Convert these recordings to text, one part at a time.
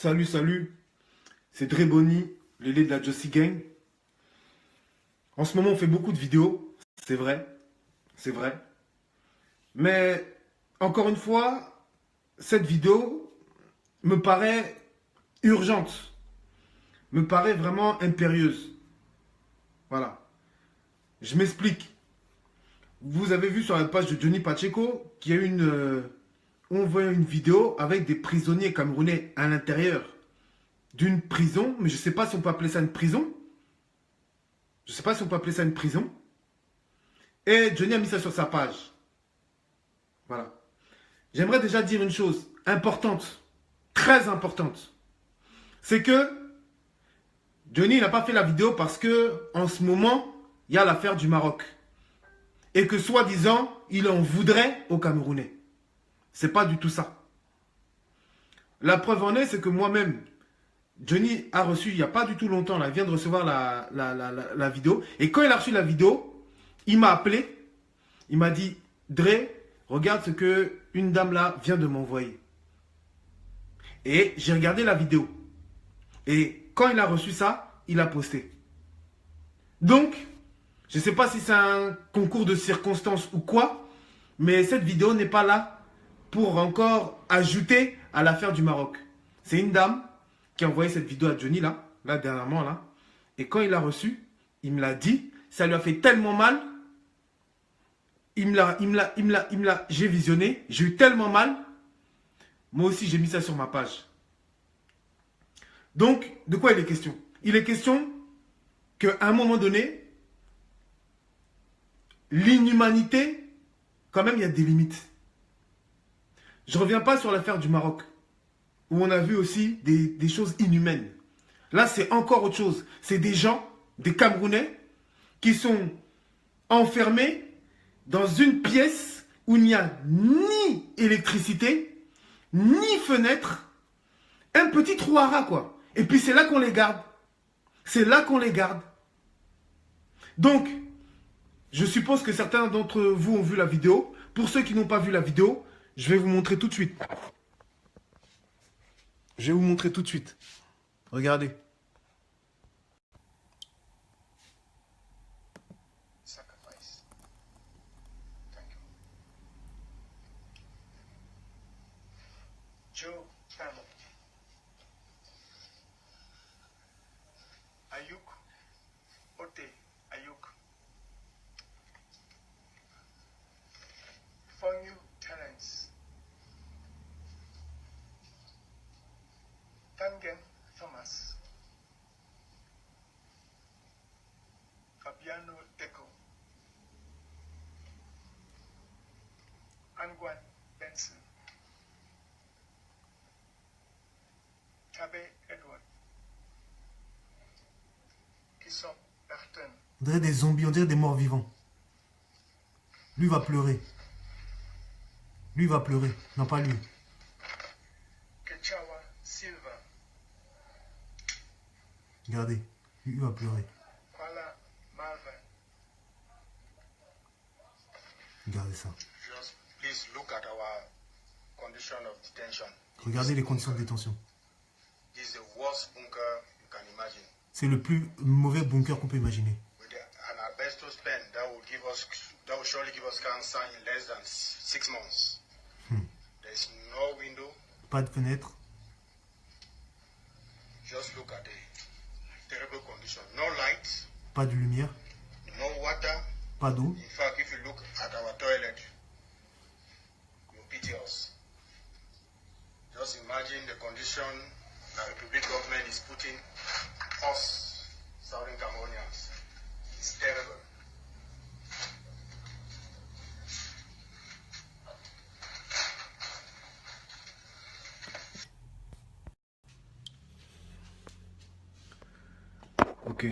Salut, salut. C'est Dre Bonny, l'élé de la Josie Gang. En ce moment, on fait beaucoup de vidéos. C'est vrai. C'est vrai. Mais, encore une fois, cette vidéo me paraît urgente. Me paraît vraiment impérieuse. Voilà. Je m'explique. Vous avez vu sur la page de Johnny Pacheco qu'il y a on voit une vidéo avec des prisonniers camerounais à l'intérieur d'une prison, mais je ne sais pas si on peut appeler ça une prison. Je ne sais pas si on peut appeler ça une prison. Et Johnny a mis ça sur sa page. Voilà. J'aimerais déjà dire une chose importante, très importante. C'est que Johnny n'a pas fait la vidéo parce que en ce moment, il y a l'affaire du Maroc. Et que soi-disant, il en voudrait aux Camerounais. C'est pas du tout ça. La preuve en est, c'est que moi-même, Johnny a reçu, il n'y a pas du tout longtemps, là, il vient de recevoir la vidéo. Et quand il a reçu la vidéo, il m'a appelé. Il m'a dit, Dre, regarde ce que une dame là vient de m'envoyer. Et j'ai regardé la vidéo. Et quand il a reçu ça, il a posté. Donc, je ne sais pas si c'est un concours de circonstances ou quoi, mais cette vidéo n'est pas là pour encore ajouter à l'affaire du Maroc. C'est une dame qui a envoyé cette vidéo à Johnny là dernièrement là. Et quand il l'a reçu, il me l'a dit, ça lui a fait tellement mal. J'ai visionné, j'ai eu tellement mal. Moi aussi, j'ai mis ça sur ma page. Donc, de quoi il est question? Il est question qu'à un moment donné, l'inhumanité, quand même, il y a des limites. Je ne reviens pas sur l'affaire du Maroc, où on a vu aussi des choses inhumaines. Là, c'est encore autre chose. C'est des gens, des Camerounais, qui sont enfermés dans une pièce où il n'y a ni électricité, ni fenêtre, un petit trou à rat, quoi. Et puis c'est là qu'on les garde. C'est là qu'on les garde. Donc, je suppose que certains d'entre vous ont vu la vidéo. Pour ceux qui n'ont pas vu la vidéo, je vais vous montrer tout de suite. Je vais vous montrer tout de suite. Regardez. Sacrifice. Thank you. Joe Campbell. Ayuk. Ote. Ayuk. Fonyu Terence. Tangen Thomas. Fabiano Deco. Angwan Benson. Tabe Edward. Kissop Berton. On dirait des zombies, on dirait des morts vivants. Lui va pleurer. Lui va pleurer. Non, pas lui. Kechawa Silva. Regardez. Lui va pleurer. Kuala Malvin. Regardez ça. Just please look at our condition of detention. Regardez les conditions de détention. This is the worst bunker you can imagine. C'est le plus mauvais bunker qu'on peut imaginer. With an asbestos pen that will surely give us cancer in less than 6 months. There is no window. Pas de fenêtre. Just look at the terrible condition. No light, Pas de lumière. no water. Pas d'eau. In fact, if you look at our toilet, you pity us. Just imagine the condition that the Republic government is putting us, Southern Cameroonians. It's terrible. Ok.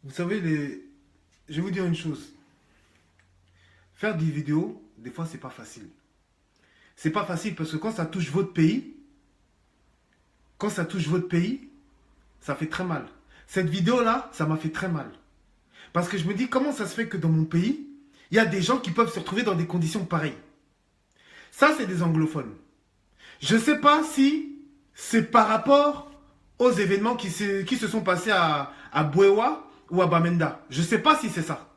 Vous savez, je vais vous dire une chose. Faire des vidéos, des fois, c'est pas facile. C'est pas facile parce que quand ça touche votre pays, ça fait très mal. Cette vidéo-là, ça m'a fait très mal. Parce que je me dis, comment ça se fait que dans mon pays, il y a des gens qui peuvent se retrouver dans des conditions pareilles. Ça, c'est des anglophones. Je ne sais pas si c'est par rapport aux événements qui se sont passés à Bwewa ou à Bamenda. Je ne sais pas si c'est ça.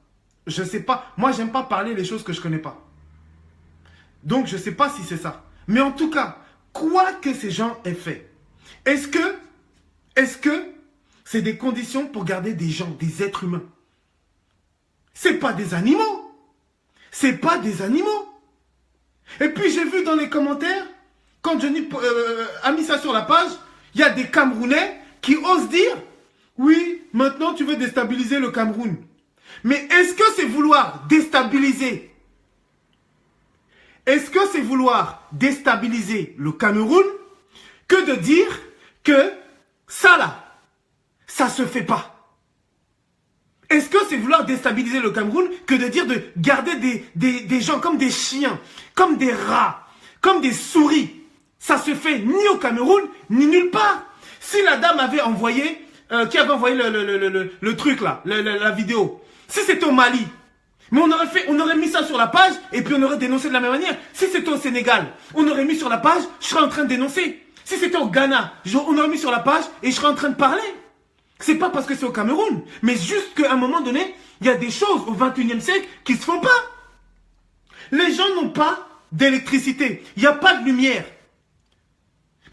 Je ne sais pas. Moi, j'aime pas parler les choses que je ne connais pas. Donc, je ne sais pas si c'est ça. Mais en tout cas, quoi que ces gens aient fait, est-ce que c'est des conditions pour garder des gens, des êtres humains? C'est pas des animaux. C'est pas des animaux. Et puis, j'ai vu dans les commentaires, quand Johnny a mis ça sur la page, il y a des Camerounais qui osent dire « Oui, maintenant tu veux déstabiliser le Cameroun. » Mais est-ce que c'est vouloir déstabiliser? Est-ce que c'est vouloir déstabiliser le Cameroun que de dire que ça là, ça se fait pas? Est-ce que c'est vouloir déstabiliser le Cameroun que de dire de garder des gens comme des chiens, comme des rats, comme des souris? Ça se fait ni au Cameroun, ni nulle part. Si la dame avait envoyé, qui avait envoyé le truc là, la vidéo, si c'était au Mali, mais on aurait mis ça sur la page et puis on aurait dénoncé de la même manière. Si c'était au Sénégal, on aurait mis sur la page, je serais en train de dénoncer. Si c'était au Ghana, on aurait mis sur la page et je serais en train de parler. C'est pas parce que c'est au Cameroun, mais juste qu'à un moment donné, il y a des choses au 21e siècle qui se font pas. Les gens n'ont pas d'électricité, il n'y a pas de lumière.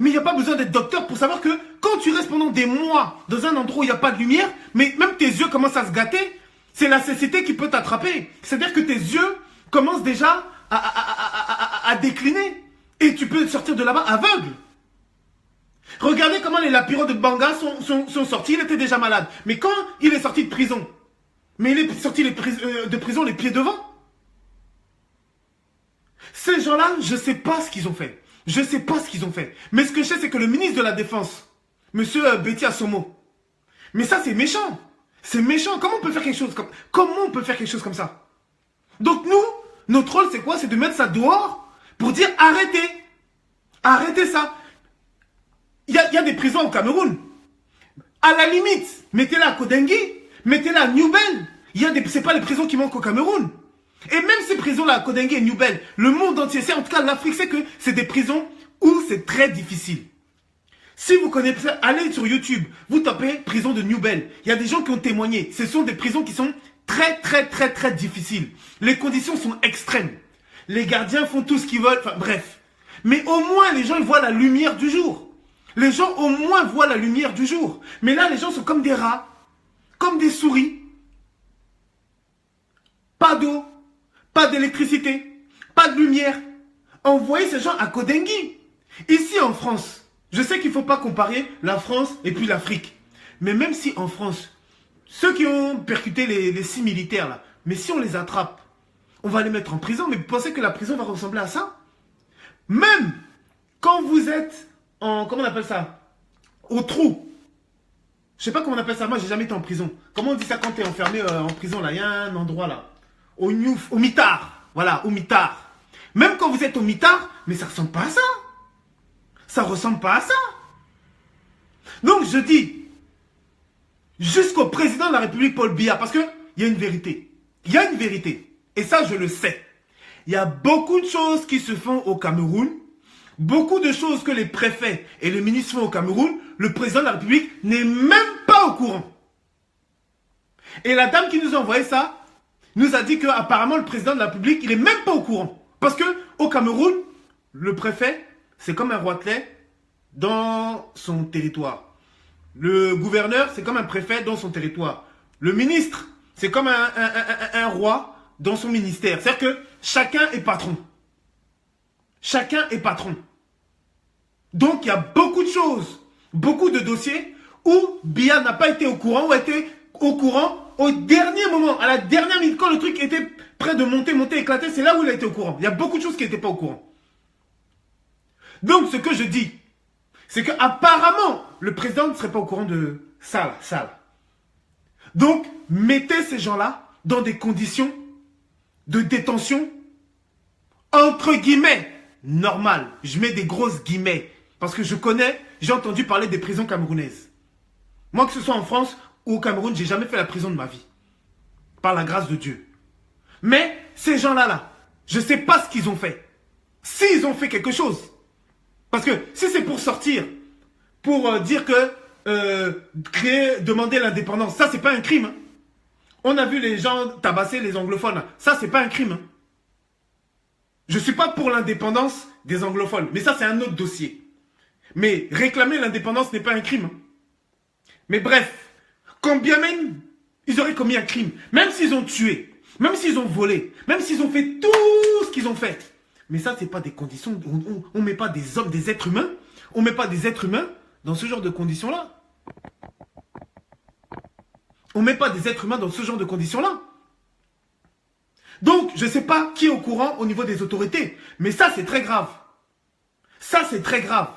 Mais il n'y a pas besoin d'être docteur pour savoir que quand tu restes pendant des mois dans un endroit où il n'y a pas de lumière, mais même tes yeux commencent à se gâter, c'est la cécité qui peut t'attraper. C'est-à-dire que tes yeux commencent déjà à décliner. Et tu peux sortir de là-bas aveugle. Regardez comment les lapiraux de Banga sont sortis. Il était déjà malade. Mais quand il est sorti de prison, mais il est sorti de prison les pieds devant. Ces gens-là, je ne sais pas ce qu'ils ont fait. Je ne sais pas ce qu'ils ont fait. Mais ce que je sais, c'est que le ministre de la Défense, monsieur Betty Assomo, mais ça, c'est méchant. C'est méchant. Comment on peut faire quelque chose comme ça? Donc nous, notre rôle, c'est quoi? C'est de mettre ça dehors pour dire arrêtez. Arrêtez ça. Il y a des prisons au Cameroun. À la limite, mettez-la à Kodengui, mettez-la à New Bell. C'est pas les prisons qui manquent au Cameroun. Et même ces prisons-là, Kodengui et New Bell, le monde entier sait, en tout cas l'Afrique sait que c'est des prisons où c'est très difficile. Si vous connaissez, allez sur YouTube, vous tapez prison de New Bell. Il y a des gens qui ont témoigné. Ce sont des prisons qui sont très difficiles. Les conditions sont extrêmes. Les gardiens font tout ce qu'ils veulent, enfin bref. Mais au moins les gens ils voient la lumière du jour. Les gens au moins voient la lumière du jour. Mais là les gens sont comme des rats, comme des souris. Pas d'eau. Pas d'électricité, pas de lumière. Envoyez ces gens à Kodengui. Ici en France, je sais qu'il ne faut pas comparer la France et puis l'Afrique. Mais même si en France, ceux qui ont percuté les 6 militaires là, mais si on les attrape, on va les mettre en prison. Mais vous pensez que la prison va ressembler à ça? Même quand vous êtes en, comment on appelle ça? Au trou. Je sais pas comment on appelle ça, moi j'ai jamais été en prison. Comment on dit ça quand tu es enfermé en prison là? Il y a un endroit là. Au mitard. Voilà, au mitard. Même quand vous êtes au mitard, mais ça ressemble pas à ça. Ça ressemble pas à ça. Donc je dis, jusqu'au président de la République, Paul Biya, parce qu'il y a une vérité. Il y a une vérité. Et ça, je le sais. Il y a beaucoup de choses qui se font au Cameroun. Beaucoup de choses que les préfets et les ministres font au Cameroun. Le président de la République n'est même pas au courant. Et la dame qui nous a envoyé ça, nous a dit qu'apparemment le président de la République, il n'est même pas au courant. Parce que au Cameroun, le préfet, c'est comme un roitelet dans son territoire. Le gouverneur, c'est comme un préfet dans son territoire. Le ministre, c'est comme un roi dans son ministère. C'est-à-dire que chacun est patron. Chacun est patron. Donc il y a beaucoup de choses, beaucoup de dossiers où Biya n'a pas été au courant ou a été au courant au dernier moment, à la dernière minute, quand le truc était prêt de monter, éclater, c'est là où il a été au courant. Il y a beaucoup de choses qui n'étaient pas au courant. Donc, ce que je dis, c'est qu'apparemment, le président ne serait pas au courant de ça, là. Donc, mettez ces gens-là dans des conditions de détention, entre guillemets, normales. Je mets des grosses guillemets, parce que je connais, j'ai entendu parler des prisons camerounaises. Moi, que ce soit en France ou au Cameroun, j'ai jamais fait la prison de ma vie. Par la grâce de Dieu. Mais ces gens-là, je ne sais pas ce qu'ils ont fait. S'ils ont fait quelque chose. Parce que si c'est pour sortir, pour dire que demander l'indépendance, ça c'est pas un crime. Hein. On a vu les gens tabasser les anglophones. Ça c'est pas un crime. Hein. Je suis pas pour l'indépendance des anglophones. Mais ça c'est un autre dossier. Mais réclamer l'indépendance n'est pas un crime. Hein. Mais bref, quand bien même ils auraient commis un crime, même s'ils ont tué, même s'ils ont volé, même s'ils ont fait tout ce qu'ils ont fait. Mais ça, c'est pas des conditions. On met pas des hommes, des êtres humains. On met pas des êtres humains dans ce genre de conditions-là. On met pas des êtres humains dans ce genre de conditions-là. Donc, je sais pas qui est au courant au niveau des autorités. Mais ça, c'est très grave. Ça, c'est très grave.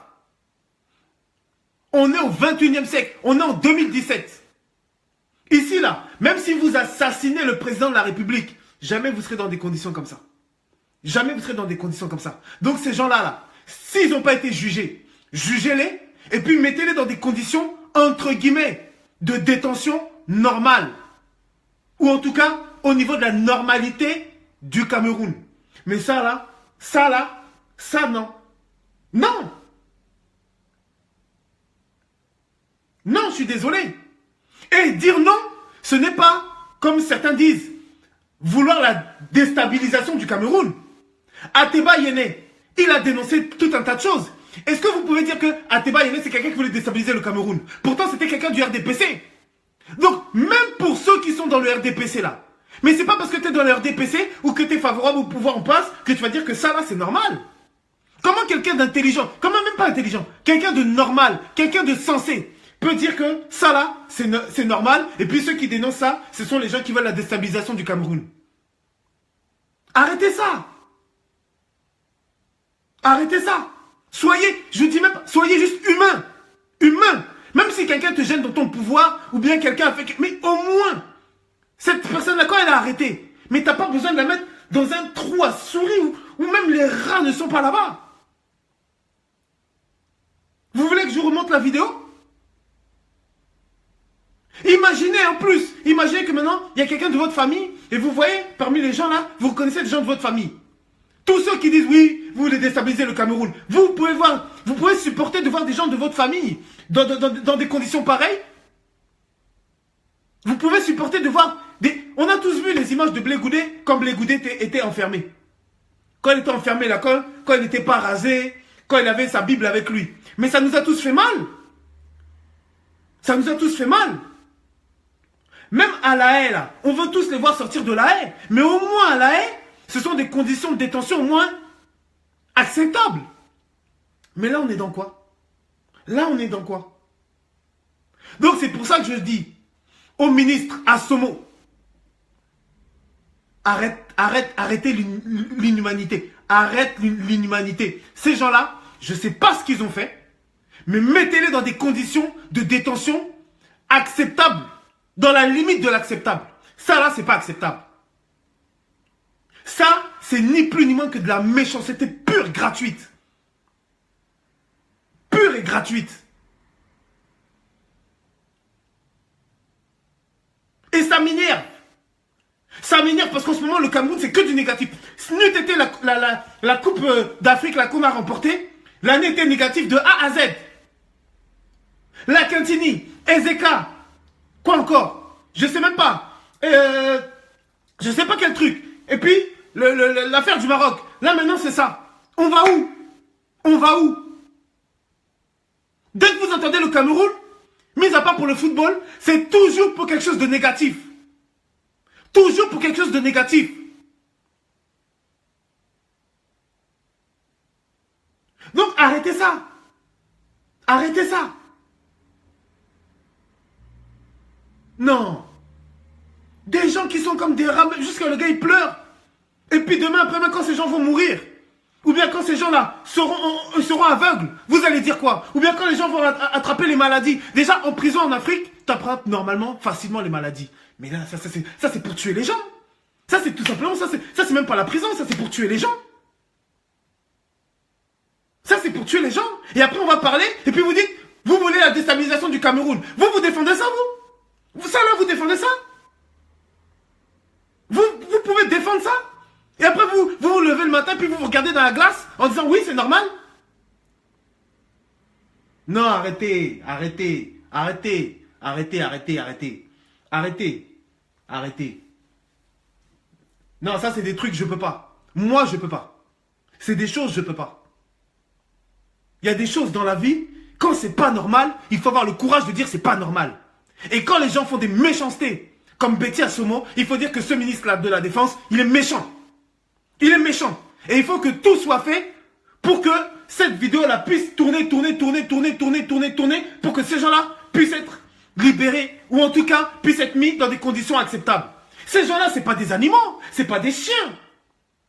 On est au 21e siècle. On est en 2017. Ici, là, même si vous assassinez le président de la République, jamais vous serez dans des conditions comme ça. Jamais vous serez dans des conditions comme ça. Donc ces gens-là, s'ils n'ont pas été jugés, jugez-les et puis mettez-les dans des conditions, entre guillemets, de détention normale. Ou en tout cas, au niveau de la normalité du Cameroun. Mais ça non. Non. Non, je suis désolé. Et dire non, ce n'est pas, comme certains disent, vouloir la déstabilisation du Cameroun. Ateba Yene, il a dénoncé tout un tas de choses. Est-ce que vous pouvez dire que Ateba Yene, c'est quelqu'un qui voulait déstabiliser le Cameroun? Pourtant, c'était quelqu'un du RDPC. Donc, même pour ceux qui sont dans le RDPC là, mais c'est pas parce que tu es dans le RDPC ou que tu es favorable au pouvoir en place que tu vas dire que ça là, c'est normal. Comment quelqu'un d'intelligent, comment même pas intelligent, quelqu'un de normal, quelqu'un de sensé, peut dire que ça là, c'est normal, et puis ceux qui dénoncent ça, ce sont les gens qui veulent la déstabilisation du Cameroun. Arrêtez ça. Arrêtez ça. Soyez, je dis même, soyez juste humain. Humain. Même si quelqu'un te gêne dans ton pouvoir, ou bien quelqu'un a fait... Mais au moins, cette personne-là, quand elle a arrêté, mais t'as pas besoin de la mettre dans un trou à souris où même les rats ne sont pas là-bas. Vous voulez que je vous remonte la vidéo? Imaginez en plus, imaginez que maintenant, il y a quelqu'un de votre famille, et vous voyez, parmi les gens là, vous reconnaissez des gens de votre famille. Tous ceux qui disent oui, vous voulez déstabiliser le Cameroun, vous pouvez voir, vous pouvez supporter de voir des gens de votre famille dans des conditions pareilles. Vous pouvez supporter de voir des... On a tous vu les images de Blé Goudé quand Blé Goudé était enfermé. Quand il était enfermé là, quand il n'était pas rasé, quand il avait sa Bible avec lui. Mais ça nous a tous fait mal. Ça nous a tous fait mal. Même à La Haye, là, on veut tous les voir sortir de La Haye. Mais au moins à La Haye, ce sont des conditions de détention au moins acceptables. Mais là, on est dans quoi? Là, on est dans quoi? Donc, c'est pour ça que je dis au ministre Assomo, arrêtez l'inhumanité. Arrête l'inhumanité. Ces gens-là, je ne sais pas ce qu'ils ont fait, mais mettez-les dans des conditions de détention acceptables. Dans la limite de l'acceptable. Ça, là, c'est pas acceptable. Ça, c'est ni plus ni moins que de la méchanceté pure, gratuite. Pure et gratuite. Et ça m'énerve. Ça m'énerve parce qu'en ce moment, le Cameroun, c'est que du négatif. Si n'eût été la Coupe d'Afrique là qu'on a remportée, l'année était négative de A à Z. La Cantini, Ezeka, quoi encore? Je sais même pas. Je sais pas quel truc. Et puis, l'affaire du Maroc. Là, maintenant, c'est ça. On va où? On va où? Dès que vous entendez le Cameroun, mis à part pour le football, c'est toujours pour quelque chose de négatif. Toujours pour quelque chose de négatif. Donc, arrêtez ça. Arrêtez ça. Non. Des gens qui sont comme des rats, jusqu'à le gars il pleure. Et puis demain après-demain quand ces gens vont mourir, ou bien quand ces gens-là seront aveugles, vous allez dire quoi? Ou bien quand les gens vont attraper les maladies. Déjà en prison en Afrique, tu attrapes normalement facilement les maladies. Mais là, ça c'est pour tuer les gens. Ça c'est tout simplement, ça c'est même pas la prison, ça c'est pour tuer les gens. Ça c'est pour tuer les gens. Et après on va parler, et puis vous dites, vous voulez la déstabilisation du Cameroun. Vous défendez ça, vous? Ça là, vous défendez ça? Vous pouvez défendre ça? Et après, vous levez le matin, puis vous regardez dans la glace en disant oui, c'est normal. Non, arrêtez, arrêtez, arrêtez, arrêtez, arrêtez, arrêtez, arrêtez, arrêtez. Non, ça c'est des trucs, je peux pas. Moi, je peux pas. C'est des choses, je peux pas. Il y a des choses dans la vie, quand c'est pas normal, il faut avoir le courage de dire c'est pas normal. Et quand les gens font des méchancetés, comme Betty Assomo, il faut dire que ce ministre de la Défense, il est méchant. Il est méchant. Et il faut que tout soit fait pour que cette vidéo-là puisse tourner, pour que ces gens-là puissent être libérés, ou en tout cas, puissent être mis dans des conditions acceptables. Ces gens-là, c'est pas des animaux, c'est pas des chiens,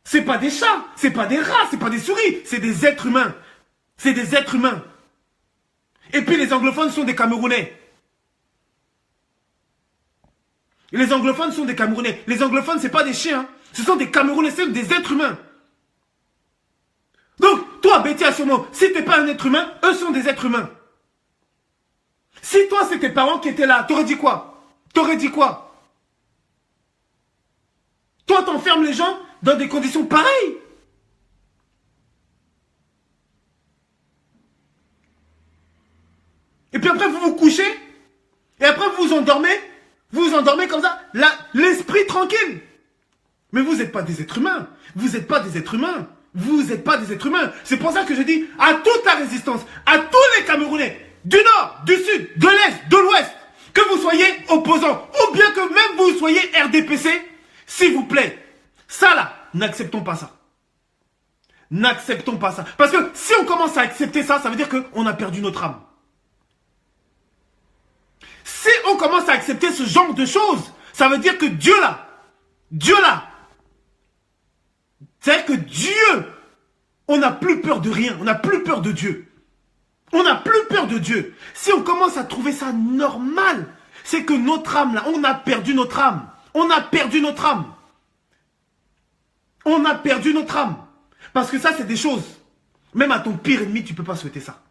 c'est pas des chats, c'est pas des rats, c'est pas des souris, c'est des êtres humains. C'est des êtres humains. Et puis les anglophones sont des Camerounais. Les anglophones sont des Camerounais. Les anglophones, c'est pas des chiens. Ce sont des Camerounais, c'est des êtres humains. Donc, toi, Betty Assomo, si t'es pas un être humain, eux sont des êtres humains. Si toi, c'est tes parents qui étaient là, t'aurais dit quoi? T'aurais dit quoi? Toi, t'enfermes les gens dans des conditions pareilles. Et puis après, vous vous couchez. Et après, vous vous endormez. Vous vous endormez comme ça. L'esprit tranquille. Mais vous n'êtes pas des êtres humains. Vous n'êtes pas des êtres humains. Vous n'êtes pas des êtres humains. C'est pour ça que je dis à toute la résistance, à tous les Camerounais, du nord, du sud, de l'est, de l'ouest, que vous soyez opposants, ou bien que même vous soyez RDPC, s'il vous plaît, ça là, n'acceptons pas ça. N'acceptons pas ça. Parce que si on commence à accepter ça, ça veut dire qu'on a perdu notre âme. Si on commence à accepter ce genre de choses, ça veut dire que Dieu là, c'est-à-dire que Dieu, on n'a plus peur de rien, on n'a plus peur de Dieu. On n'a plus peur de Dieu. Si on commence à trouver ça normal, c'est que notre âme là, on a perdu notre âme. On a perdu notre âme. On a perdu notre âme. Parce que ça, c'est des choses. Même à ton pire ennemi, tu ne peux pas souhaiter ça.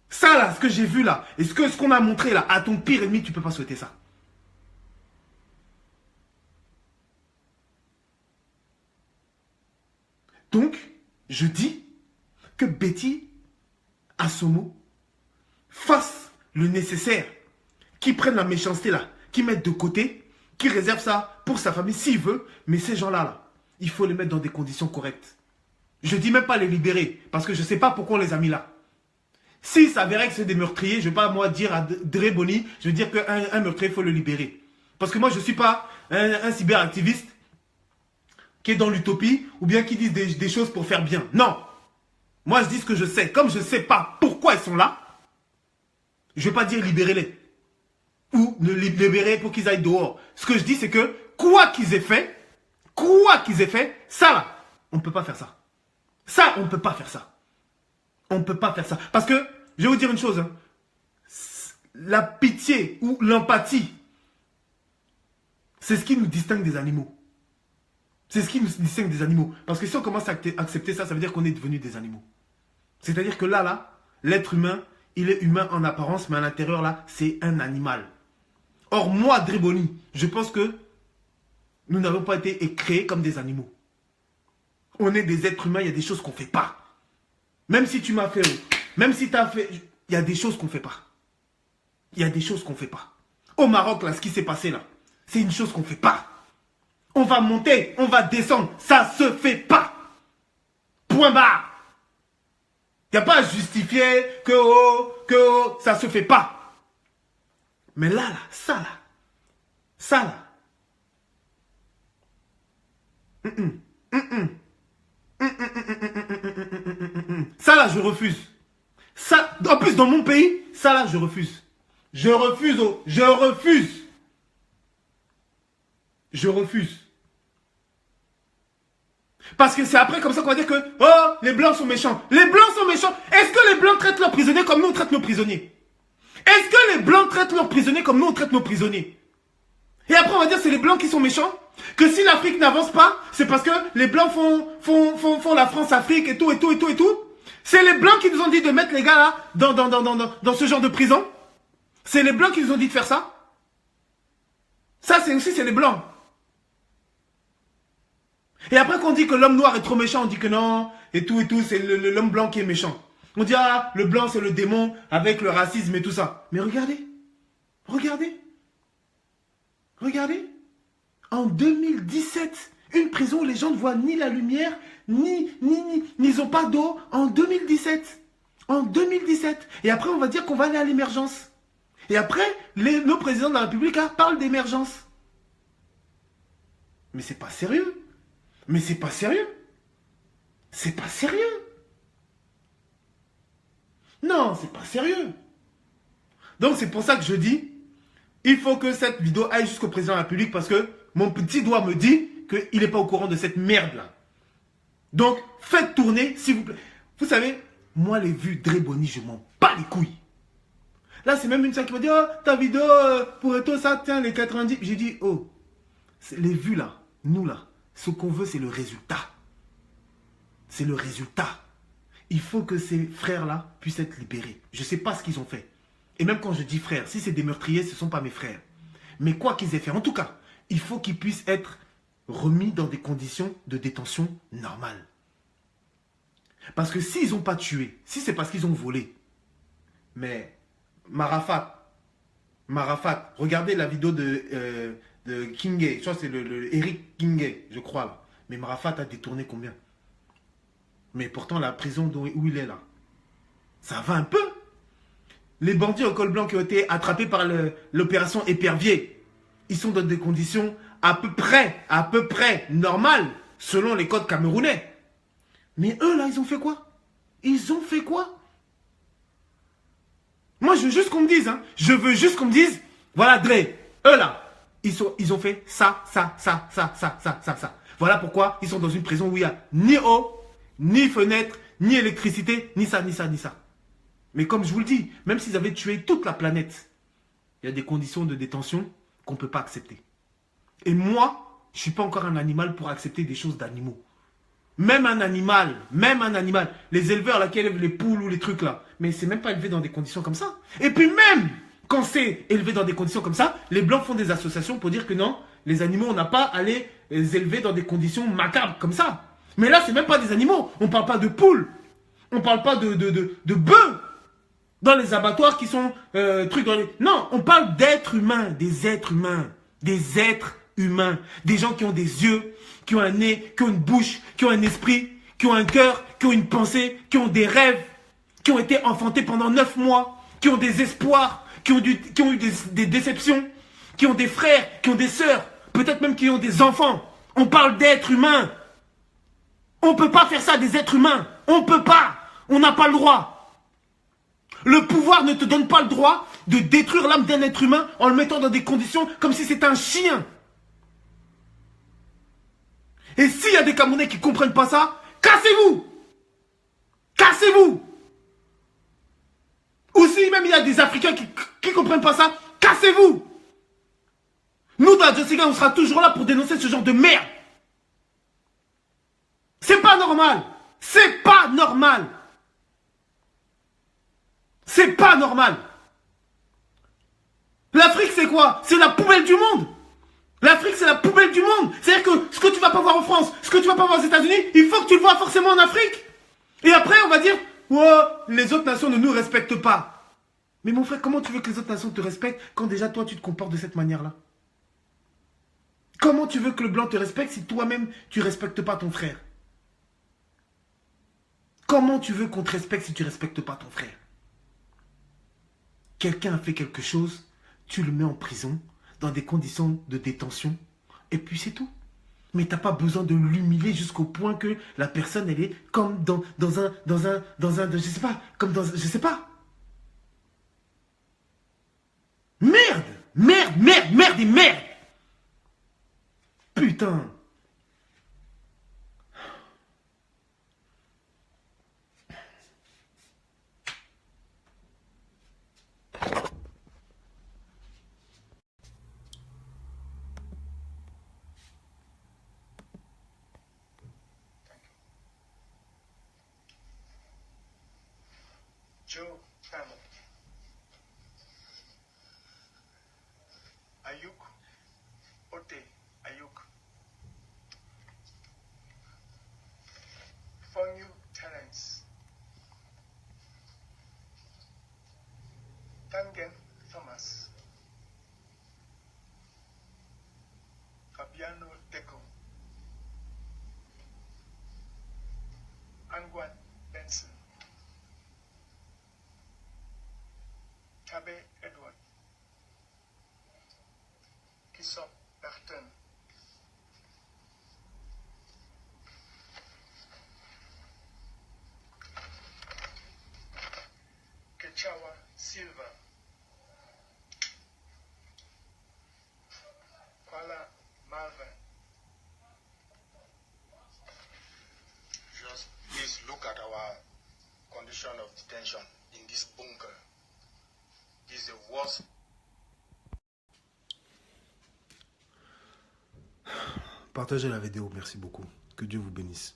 Ça là, ce que j'ai vu là, et ce qu'on a montré là, à ton pire ennemi, tu ne peux pas souhaiter ça. Donc, je dis que Betty Assomo fasse le nécessaire, qu'il prenne la méchanceté là, qu'il mette de côté, qu'il réserve ça pour sa famille s'il veut, mais ces gens-là, là, il faut les mettre dans des conditions correctes. Je ne dis même pas les libérer, parce que je ne sais pas pourquoi on les a mis là. S'il s'avérait que c'est des meurtriers, je ne vais pas moi dire à Dre Bonny, je veux dire qu'un meurtrier, il faut le libérer. Parce que moi, je ne suis pas un cyberactiviste qui est dans l'utopie ou bien qui dit des choses pour faire bien. Non. Moi, je dis ce que je sais. Comme je ne sais pas pourquoi ils sont là, je ne vais pas dire libérez-les. Ou ne les libérer pour qu'ils aillent dehors. Ce que je dis, c'est que quoi qu'ils aient fait, ça là, on ne peut pas faire ça. Ça, on ne peut pas faire ça. On ne peut pas faire ça. Parce que, je vais vous dire une chose. Hein. La pitié ou l'empathie, c'est ce qui nous distingue des animaux. C'est ce qui nous distingue des animaux. Parce que si on commence à accepter ça, ça veut dire qu'on est devenu des animaux. C'est-à-dire que là, l'être humain, il est humain en apparence, mais à l'intérieur, là, c'est un animal. Or, moi, Dre Bonny, je pense que nous n'avons pas été créés comme des animaux. On est des êtres humains, il y a des choses qu'on ne fait pas. Même si tu m'as fait, même si tu as fait, il y a des choses qu'on ne fait pas. Il y a des choses qu'on ne fait pas. Au Maroc, là, ce qui s'est passé là, c'est une chose qu'on ne fait pas. On va monter, on va descendre, ça se fait pas. Point barre. Il n'y a pas à justifier que ça se fait pas. Mais là, ça là. Ça là, je refuse. Ça, en plus, dans mon pays, ça là, je refuse. Je refuse. Parce que c'est après comme ça qu'on va dire que oh, les blancs sont méchants. Les blancs sont méchants. Est-ce que les blancs traitent leurs prisonniers comme nous on traite nos prisonniers? Est-ce que les blancs traitent leurs prisonniers comme nous on traite nos prisonniers? Et après on va dire que c'est les blancs qui sont méchants? Que si l'Afrique n'avance pas, c'est parce que les blancs font la France-Afrique et tout. C'est les blancs qui nous ont dit de mettre les gars là dans ce genre de prison. C'est les blancs qui nous ont dit de faire ça. Ça c'est les blancs. Et après qu'on dit que l'homme noir est trop méchant, on dit que non, et tout, c'est l'homme blanc qui est méchant. On dit, ah, le blanc c'est le démon avec le racisme et tout ça. Mais regardez, regardez, regardez. En 2017, une prison où les gens ne voient ni la lumière, ils n'ont pas d'eau. En 2017. En 2017. Et après, on va dire qu'on va aller à l'émergence. Et après, nos présidents de la République parlent d'émergence. Mais c'est pas sérieux. Mais c'est pas sérieux. C'est pas sérieux. Non, c'est pas sérieux. Donc c'est pour ça que je dis, il faut que cette vidéo aille jusqu'au président de la République parce que mon petit doigt me dit qu'il n'est pas au courant de cette merde-là. Donc, faites tourner, s'il vous plaît. Vous savez, moi, les vues Dreboni, je m'en bats les couilles. Là, c'est même une salle qui m'a dit, oh, ta vidéo, pour tout ça, tiens, les 90. J'ai dit, oh, les vues là, nous là, ce qu'on veut, c'est le résultat. C'est le résultat. Il faut que ces frères-là puissent être libérés. Je ne sais pas ce qu'ils ont fait. Et même quand je dis frères, si c'est des meurtriers, ce ne sont pas mes frères. Mais quoi qu'ils aient fait, en tout cas, il faut qu'ils puissent être remis dans des conditions de détention normales. Parce que s'ils n'ont pas tué, si c'est parce qu'ils ont volé, mais Marafat, regardez la vidéo de Kingay, je crois que c'est le Eric Kingay, je crois là. Mais Marafat a détourné combien? Mais pourtant la prison où il est là, ça va un peu. Les bandits au col blanc qui ont été attrapés par l'opération Épervier, ils sont dans des conditions à peu près normales, selon les codes camerounais. Mais eux là, ils ont fait quoi? Ils ont fait quoi? Moi, je veux juste qu'on me dise, hein. Je veux juste qu'on me dise, voilà Dre, eux là, ils ont fait ça. Voilà pourquoi ils sont dans une prison où il n'y a ni eau, ni fenêtre, ni électricité, ni ça. Mais comme je vous le dis, même s'ils avaient tué toute la planète, il y a des conditions de détention qu'on ne peut pas accepter. Et moi, je ne suis pas encore un animal pour accepter des choses d'animaux. Même un animal, les éleveurs là qui élèvent les poules ou les trucs là, mais c'est même pas élevé dans des conditions comme ça. Et puis même quand c'est élevé dans des conditions comme ça, les blancs font des associations pour dire que non, les animaux on n'a pas à les élever dans des conditions macabres comme ça. Mais là c'est même pas des animaux, on parle pas de poules, on parle pas de bœufs dans les abattoirs qui sont trucs dans les... Non, on parle d'êtres humains, des êtres humains, des gens qui ont des yeux, qui ont un nez, qui ont une bouche, qui ont un esprit, qui ont un cœur, qui ont une pensée, qui ont des rêves, qui ont été enfantés pendant 9 mois, qui ont des espoirs, qui ont eu des déceptions, qui ont des frères, qui ont des sœurs, peut-être même qui ont des enfants. On parle d'êtres humains. On ne peut pas faire ça des êtres humains. On ne peut pas. On n'a pas le droit. Le pouvoir ne te donne pas le droit de détruire l'âme d'un être humain en le mettant dans des conditions comme si c'était un chien. Et s'il y a des Camerounais qui ne comprennent pas ça, cassez-vous! Cassez-vous! Ou si même il y a des Africains qui ne comprennent pas ça, cassez-vous! Nous, dans la Jossi Gang, on sera toujours là pour dénoncer ce genre de merde. C'est pas normal. C'est pas normal. C'est pas normal. L'Afrique, c'est quoi? C'est la poubelle du monde. L'Afrique, c'est la poubelle du monde. C'est-à-dire que ce que tu vas pas voir en France, ce que tu vas pas voir aux États-Unis, il faut que tu le vois forcément en Afrique. Et après, on va dire, oh, les autres nations ne nous respectent pas. Mais mon frère, comment tu veux que les autres nations te respectent quand déjà toi, tu te comportes de cette manière-là? Comment tu veux que le blanc te respecte si toi-même, tu ne respectes pas ton frère? Comment tu veux qu'on te respecte si tu ne respectes pas ton frère? Quelqu'un a fait quelque chose, tu le mets en prison, dans des conditions de détention, et puis c'est tout. Mais tu n'as pas besoin de l'humilier jusqu'au point que la personne, elle est comme dans un, je sais pas, comme dans, je sais pas. Merde, merde et merde. Putain. Joe Family. Ayuk Ote Ayuk. Tangen Thomas, Fabiano Deco, Angwan Benson, Tabe Edward, Kisop Bertin, Kechawa Silva, Kuala Malvern. Just please look at our condition of detention in this bunker. This is the worst. Partagez la vidéo, merci beaucoup. Que Dieu vous bénisse.